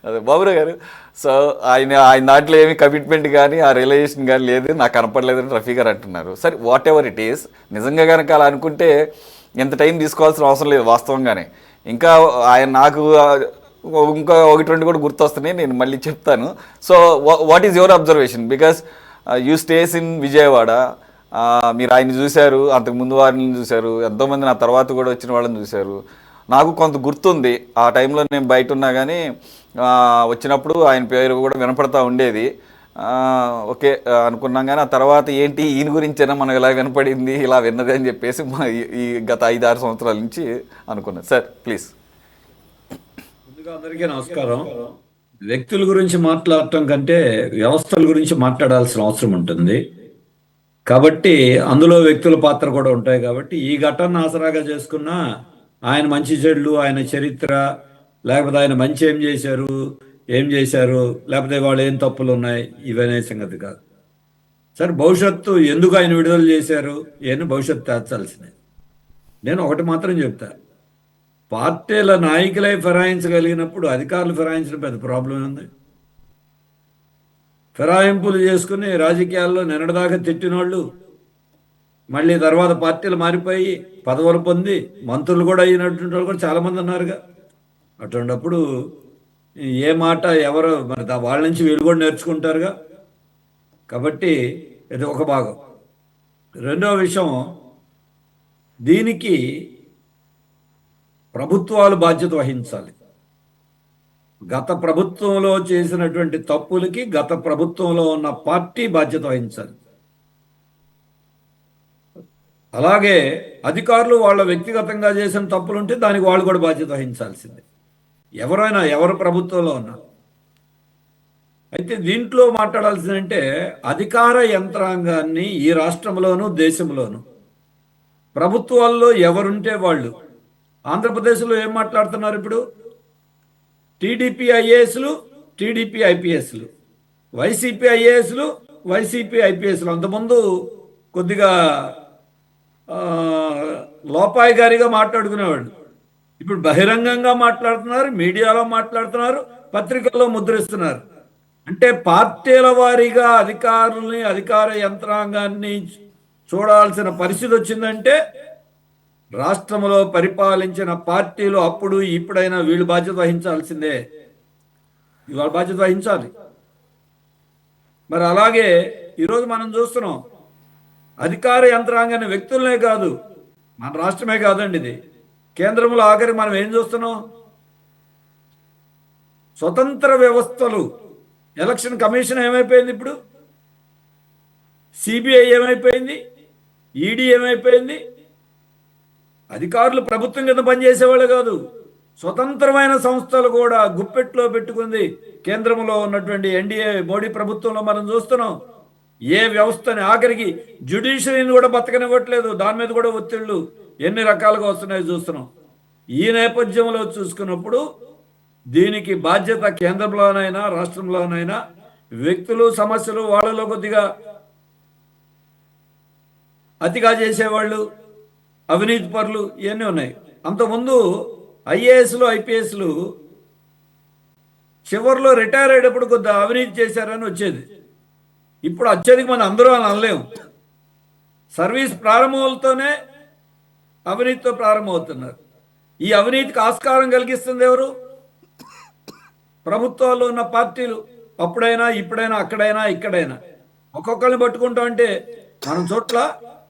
అదే బాబురావు గారు. సో ఆయన ఆయన దాంట్లో ఏమి కమిట్మెంట్ కానీ ఆ రియలైజేషన్ కానీ లేదు, నాకు కనపడలేదని రఫీ గారు అంటున్నారు. సరే, వాట్ ఎవర్ ఇట్ ఈస్, నిజంగా కనుక అలా అనుకుంటే ఎంత టైం తీసుకోవాల్సిన అవసరం లేదు వాస్తవంగానే. ఇంకా ఆయన నాకు ఇంకా ఒకటి రెండు కూడా గుర్తొస్తున్నాయి, నేను మళ్ళీ చెప్తాను. So what is your observation? Because you stays in Vijayawada. మీరు ఆయన చూశారు, అంతకు ముందు వారిని చూశారు, ఎంతోమంది నా తర్వాత కూడా వచ్చిన వాళ్ళని చూశారు. నాకు కొంత గుర్తుంది, ఆ టైంలో నేను బయట ఉన్నా కానీ వచ్చినప్పుడు ఆయన పేరు కూడా వినపడతా ఉండేది. ఓకే అనుకున్నాం, కానీ ఆ తర్వాత ఏంటి ఈయన గురించేనా మనకు ఇలా వినపడింది, ఇలా విన్నది అని చెప్పేసి ఈ గత 5-6 సంవత్సరాల నుంచి అనుకున్నాను. Sir please. ముందుగా అందరికీ నమస్కారం. వ్యక్తుల గురించి మాట్లాడటం కంటే వ్యవస్థల గురించి మాట్లాడాల్సిన అవసరం ఉంటుంది. కాబట్టి అందులో వ్యక్తుల పాత్ర కూడా ఉంటాయి. కాబట్టి ఈ ఘటన ఆసరాగా చేసుకున్న ఆయన మంచి చెడులు, ఆయన చరిత్ర, లేకపోతే ఆయన మంచి ఏం చేశారు, లేకపోతే వాళ్ళు ఏం తప్పులు ఉన్నాయి, ఇవనే సంగతి కాదు. సరే, భవిష్యత్తు ఎందుకు ఆయన విడుదల చేశారు ఇవన్నీ భవిష్యత్తు తేల్చాల్సినవి. నేను ఒకటి మాత్రం చెప్తా, పార్టీల నాయకులై ఫిరాయించగలిగినప్పుడు అధికారులు ఫిరాయించడం పెద్ద ప్రాబ్లం ఉంది. ఫిరాయింపులు చేసుకుని రాజకీయాల్లో నిన్నటిదాకా తిట్టినోళ్ళు మళ్ళీ తర్వాత పార్టీలు మారిపోయి పదవులు పొంది మంత్రులు కూడా అయినటువంటి వాళ్ళు కూడా చాలామంది ఉన్నారుగా. అటువంటిప్పుడు ఏ మాట ఎవరు మరి వాళ్ళ నుంచి వీళ్ళు కూడా నేర్చుకుంటారుగా. కాబట్టి ఇది ఒక భాగం. రెండవ విషయం, దీనికి ప్రభుత్వాలు బాధ్యత వహించాలి. గత ప్రభుత్వంలో చేసినటువంటి తప్పులకి గత ప్రభుత్వంలో ఉన్న పార్టీ బాధ్యత వహించాలి. అలాగే అధికారులు వాళ్ళ వ్యక్తిగతంగా చేసిన తప్పులుంటే దానికి వాళ్ళు కూడా బాధ్యత వహించాల్సిందే, ఎవరైనా ఎవరు ప్రభుత్వంలో ఉన్నా. అయితే దీంట్లో మాట్లాడాల్సిందంటే అధికార యంత్రాంగాన్ని ఈ రాష్ట్రంలోనూ దేశంలోనూ ప్రభుత్వాల్లో ఎవరుంటే వాళ్ళు. ఆంధ్రప్రదేశ్లో ఏం మాట్లాడుతున్నారు ఇప్పుడు? టీడీపీ ఐఏఎస్లు, టీడీపీ ఐపీఎస్లు, వైసీపీ ఐఏఎస్లు, వైసీపీ ఐపీఎస్లు. అంతకుముందు కొద్దిగా లోపాయిగారిగా మాట్లాడుకునేవాళ్ళు. ఇప్పుడు బహిరంగంగా మాట్లాడుతున్నారు, మీడియాలో మాట్లాడుతున్నారు, పత్రికల్లో ముద్రిస్తున్నారు. అంటే పార్టీల వారీగా అధికారుల్ని, అధికార యంత్రాంగాన్ని చూడాల్సిన పరిస్థితి వచ్చిందంటే రాష్ట్రంలో పరిపాలించిన పార్టీలు అప్పుడు ఇప్పుడైనా వీళ్ళు బాధ్యత వహించాల్సిందే, ఇవాళ బాధ్యత వహించాలి. మరి అలాగే ఈరోజు మనం చూస్తున్నాం, అధికార యంత్రాంగాన్ని వ్యక్తులనే కాదు, మన రాష్ట్రమే కాదండి, ఇది కేంద్రంలో ఆఖరి మనం ఏం చూస్తున్నాం? స్వతంత్ర వ్యవస్థలు, ఎలక్షన్ కమిషన్ ఏమైపోయింది, ఇప్పుడు సిబిఐ ఏమైపోయింది, ఈడీ ఏమైపోయింది. అధికారులు ప్రభుత్వం కింద పనిచేసేవాళ్ళు కాదు, స్వతంత్రమైన సంస్థలు కూడా గుప్పెట్లో పెట్టుకుంది కేంద్రంలో ఉన్నటువంటి ఎన్డీఏ మోడీ ప్రభుత్వంలో మనం చూస్తున్నాం. ఏ వ్యవస్థని ఆఖరికి జ్యుడిషియరీని కూడా బతకనివ్వట్లేదు, దాని మీద కూడా ఒత్తిళ్లు ఎన్ని రకాలుగా వస్తున్నాయో చూస్తున్నాం. ఈ నేపథ్యంలో చూసుకున్నప్పుడు దీనికి బాధ్యత కేంద్రంలోనైనా రాష్ట్రంలోనైనా వ్యక్తులు, సమస్యలు, వాళ్ళలో కొద్దిగా అతిగా చేసేవాళ్ళు, అవినీతి పరులు, ఇవన్నీ ఉన్నాయి. అంతకుముందు ఐఏఎస్లు, ఐపీఎస్లు చివరిలో రిటైర్ అయ్యేటప్పుడు కొద్దిగా అవినీతి చేశారని వచ్చేది. ఇప్పుడు అత్యధిక మంది, అందరూ అని అనలేము, సర్వీస్ ప్రారంభంతోనే అవినీతితో ప్రారంభమవుతున్నారు. ఈ అవినీతికి ఆస్కారం కలిగిస్తుంది ఎవరు? ప్రభుత్వాల్లో ఉన్న పార్టీలు. అప్పుడైనా ఇప్పుడైనా అక్కడైనా ఇక్కడైనా ఒక్కొక్కరిని పట్టుకుంటా అంటే మనం చోట్ల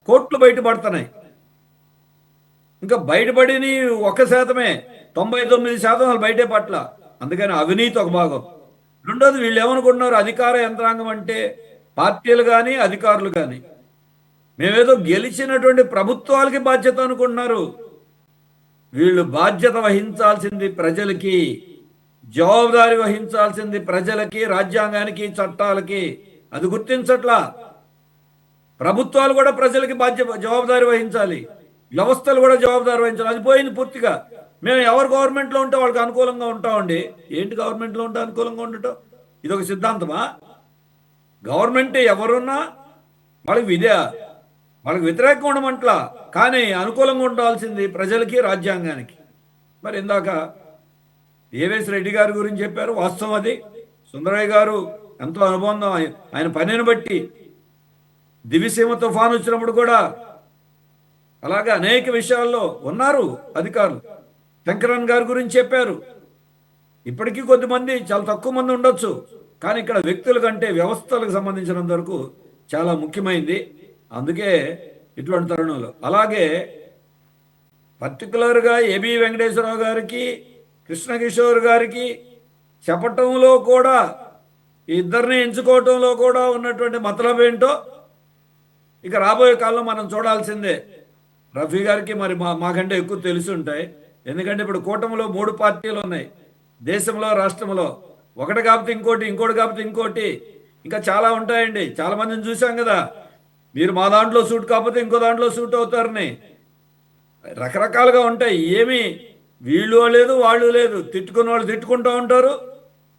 కోట్లు బయటపడుతున్నాయి. ఇంకా బయటపడిని 1%, 99% వాళ్ళు బయటే పట్ల. అందుకని అవినీతి ఒక భాగం. రెండోది, వీళ్ళు ఏమనుకుంటున్నారు, అధికార యంత్రాంగం అంటే పార్టీలు కానీ అధికారులు కానీ మేమేదో గెలిచినటువంటి ప్రభుత్వాలకి బాధ్యత అనుకుంటున్నారు. వీళ్ళు బాధ్యత వహించాల్సింది ప్రజలకి, జవాబుదారి వహించాల్సింది ప్రజలకి, రాజ్యాంగానికి, చట్టాలకి. అది గుర్తించట్లా. ప్రభుత్వాలు కూడా ప్రజలకి జవాబుదారి వహించాలి, వ్యవస్థలు కూడా జవాబుదారి వహించాలి. అది పోయింది పూర్తిగా. మేము ఎవరు గవర్నమెంట్లో ఉంటే వాళ్ళకి అనుకూలంగా ఉంటామండి. ఏంటి గవర్నమెంట్లో ఉంటే అనుకూలంగా ఉండటం? ఇది ఒక సిద్ధాంతమా? గవర్నమెంట్ ఎవరున్నా వాళ్ళకి వ్యతిరేకంగా ఉండమంట్లా, కానీ అనుకూలంగా ఉండాల్సింది ప్రజలకి, రాజ్యాంగానికి. మరి ఇందాక ఏవేస్ రెడ్డి గారి గురించి చెప్పారు, వాస్తవం అది. సుందరయ్య గారు ఎంతో అనుబంధం ఆయన పనిని బట్టి. దివిసీమ తుఫాను వచ్చినప్పుడు కూడా అలాగే అనేక విషయాల్లో ఉన్నారు అధికారులు. శంకరన్ గారి గురించి చెప్పారు. ఇప్పటికీ కొద్దిమంది, చాలా తక్కువ మంది ఉండొచ్చు, కానీ ఇక్కడ వ్యక్తుల కంటే వ్యవస్థలకు సంబంధించినంత వరకు చాలా ముఖ్యమైనది. అందుకే ఇటువంటి తరుణంలో అలాగే పర్టికులర్గా ఏబి వెంకటేశ్వరరావు గారికి, కృష్ణకిషోర్ గారికి చెప్పటంలో కూడా, ఇద్దరిని ఎంచుకోవటంలో కూడా ఉన్నటువంటి మతలబ్ ఏంటో ఇక రాబోయే కాలంలో మనం చూడాల్సిందే. రఫీ గారికి మరి మాకంటే ఎక్కువ తెలిసి ఉంటాయి. ఎందుకంటే ఇప్పుడు కూటమిలో 3 పార్టీలు ఉన్నాయి దేశంలో, రాష్ట్రంలో. ఒకటి కాకపోతే ఇంకోటి, ఇంకోటి కాకపోతే ఇంకోటి, ఇంకా చాలా ఉంటాయండి. చాలా మందిని చూసాం కదా, మీరు మా దాంట్లో సూట్ కాకపోతే ఇంకో దాంట్లో సూట్ అవుతారని. రకరకాలుగా ఉంటాయి. ఏమి వీళ్ళు లేదు వాళ్ళు లేదు, తిట్టుకున్న వాళ్ళు తిట్టుకుంటూ ఉంటారు,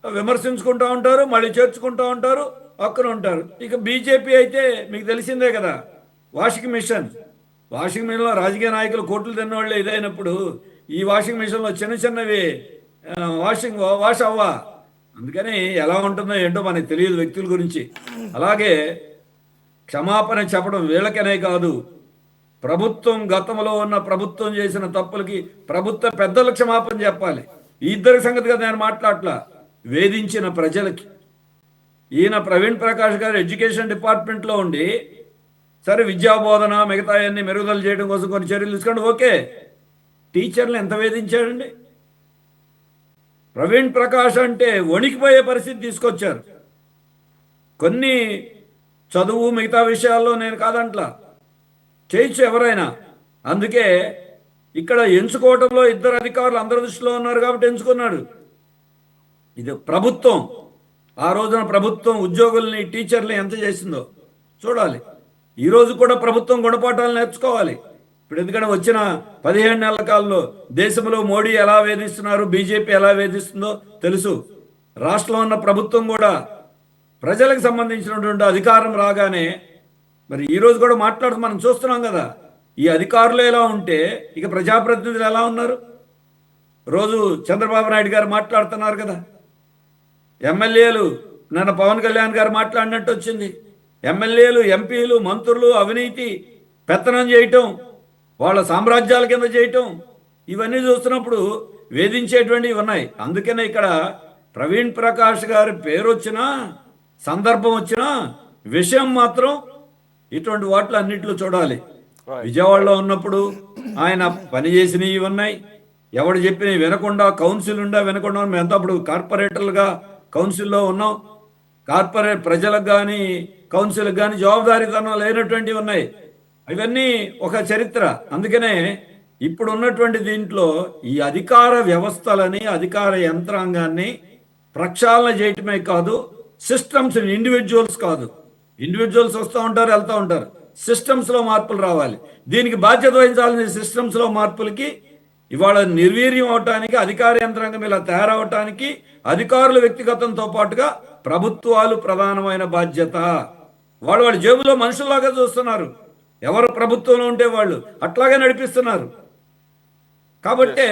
విమర్శించుకుంటూ ఉంటారు, మళ్ళీ చేర్చుకుంటూ ఉంటారు, అక్కడ ఉంటారు. ఇక బీజేపీ అయితే మీకు తెలిసిందే కదా, వాషింగ్ మిషన్లో రాజకీయ నాయకులు కోట్లు తిన్నవాళ్ళే ఇదైనప్పుడు ఈ వాషింగ్ మిషన్లో చిన్న చిన్నవి వాష్ అవ్వా. అందుకని ఎలా ఉంటుందో ఏంటో మనకు తెలియదు వ్యక్తుల గురించి. అలాగే క్షమాపణ చెప్పడం వీళ్ళకనే కాదు, ప్రభుత్వం గతంలో ఉన్న ప్రభుత్వం చేసిన తప్పులకి ప్రభుత్వ పెద్దలు క్షమాపణ చెప్పాలి. ఈ ఇద్దరి సంగతిగా నేను మాట్లాడట్లా, వేధించిన ప్రజలకి. ఈయన ప్రవీణ్ ప్రకాష్ గారు ఎడ్యుకేషన్ డిపార్ట్మెంట్లో ఉండి, సరే విద్యాబోధన మిగతా అన్ని మెరుగుదల చేయడం కోసం కొన్ని చర్యలు తీసుకోండి, ఓకే. టీచర్లు ఎంత వేధించాడండి. ప్రవీణ్ ప్రకాష్ అంటే వణికిపోయే పరిస్థితి తీసుకొచ్చారు. కొన్ని చదువు మిగతా విషయాల్లో నేను కాదంట్లా, చేయొచ్చు ఎవరైనా. అందుకే ఇక్కడ ఎంచుకోవడంలో ఇద్దరు అధికారులు అందరి దృష్టిలో ఉన్నారు కాబట్టి ఎంచుకున్నాడు. ఇది ప్రభుత్వం, ఆ రోజున ప్రభుత్వం ఉద్యోగుల్ని, టీచర్లు ఎంత చేసిందో చూడాలి. ఈరోజు కూడా ప్రభుత్వం గుణపాఠాలు నేర్చుకోవాలి. ఇప్పుడు ఎందుకంటే వచ్చిన 15 నెలల కాలంలో దేశంలో మోడీ ఎలా వేధిస్తున్నారు, బీజేపీ ఎలా వేధిస్తుందో తెలుసు. రాష్ట్రంలో ఉన్న ప్రభుత్వం కూడా ప్రజలకు సంబంధించినటువంటి అధికారం రాగానే, మరి ఈరోజు కూడా మాట్లాడుతూ మనం చూస్తున్నాం కదా, ఈ అధికారులు ఎలా ఉంటే ఇక ప్రజాప్రతినిధులు ఎలా ఉన్నారు. రోజు చంద్రబాబు నాయుడు గారు మాట్లాడుతున్నారు కదా, ఎమ్మెల్యేలు నిన్న పవన్ కళ్యాణ్ గారు మాట్లాడినట్టు వచ్చింది. ఎమ్మెల్యేలు, ఎంపీలు, మంత్రులు అవినీతి పెత్తనం చేయటం, వాళ్ళ సామ్రాజ్యాల కింద చేయటం, ఇవన్నీ చూస్తున్నప్పుడు వేధించేటువంటివి ఉన్నాయి. అందుకనే ఇక్కడ ప్రవీణ్ ప్రకాష్ గారి పేరు వచ్చినా, సందర్భం వచ్చినా, విషయం మాత్రం ఇటువంటి వాటిలో అన్నింటిలో చూడాలి. విజయవాడలో ఉన్నప్పుడు ఆయన పనిచేసినవి ఉన్నాయి, ఎవడు చెప్పినవి వినకుండా, కౌన్సిల్ ఉండా వినకుండా, మేమంతా అప్పుడు కార్పొరేటర్లుగా కౌన్సిల్లో ఉన్నాం. కార్పొరేట్ ప్రజలకు కానీ కౌన్సిల్కి కానీ జవాబుదారీతనం లేనటువంటివి ఉన్నాయి. ఇవన్నీ ఒక చరిత్ర. అందుకనే ఇప్పుడు ఉన్నటువంటి దీంట్లో ఈ అధికార వ్యవస్థలని, అధికార యంత్రాంగాన్ని ప్రక్షాళన చేయటమే కాదు, సిస్టమ్స్, ఇండివిజువల్స్ కాదు. ఇండివిజువల్స్ వస్తూ ఉంటారు, వెళ్తూ ఉంటారు. సిస్టమ్స్లో మార్పులు రావాలి. దీనికి బాధ్యత వహించాల్సిన సిస్టమ్స్లో మార్పులకి ఇవాళ నిర్వీర్యం అవటానికి, అధికార యంత్రాంగం ఇలా తయారవటానికి అధికారుల వ్యక్తిగతంతో పాటుగా ప్రభుత్వాలు ప్రధానమైన బాధ్యత. వాళ్ళ జేబులో మనుషుల్లాగా చూస్తున్నారు. ఎవరు ప్రభుత్వంలో ఉంటే వాళ్ళు అట్లాగే నడిపిస్తున్నారు. కాబట్టే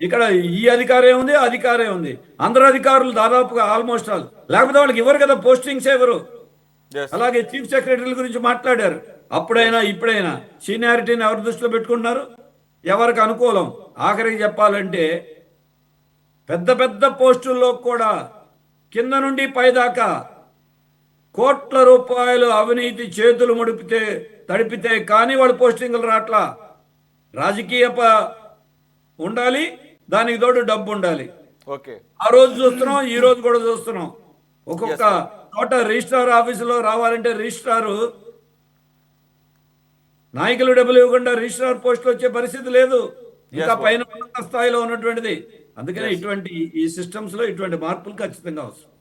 ఇక్కడ ఈ అధికారే ఉంది, అధికారే ఉంది. అందరు అధికారులు దాదాపుగా ఆల్మోస్ట్ ఆల్, లేకపోతే వాళ్ళకి ఇవ్వరు కదా పోస్టింగ్స్ ఎవరు. అలాగే చీఫ్ సెక్రటరీల గురించి మాట్లాడారు. అప్పుడైనా ఇప్పుడైనా సీనియారిటీని ఎవరి దృష్టిలో పెట్టుకుంటున్నారు, ఎవరికి అనుకూలం. ఆఖరికి చెప్పాలంటే పెద్ద పెద్ద పోస్టుల్లో కూడా కింద నుండి పైదాకా కోట్ల రూపాయలు అవినీతి చేతులు తడిపితే కానీ వాళ్ళు పోస్టింగ్లు రాట్లా. రాజకీయ ఉండాలి, దానికి తోడు డబ్బు ఉండాలి. ఆ రోజు చూస్తున్నాం, ఈ రోజు కూడా చూస్తున్నాం. ఒక్కొక్క చోట రిజిస్ట్రార్ ఆఫీసులో రావాలంటే రిజిస్ట్రారు నాయకులు డబ్బులు ఇవ్వకుండా రిజిస్ట్రార్ పోస్టులు వచ్చే పరిస్థితి లేదు. ఇంకా పైన ఉన్నత స్థాయిలో ఉన్నటువంటిది. అందుకనే ఇటువంటి ఈ సిస్టమ్స్ లో ఇటువంటి మార్పులు ఖచ్చితంగా అవసరం.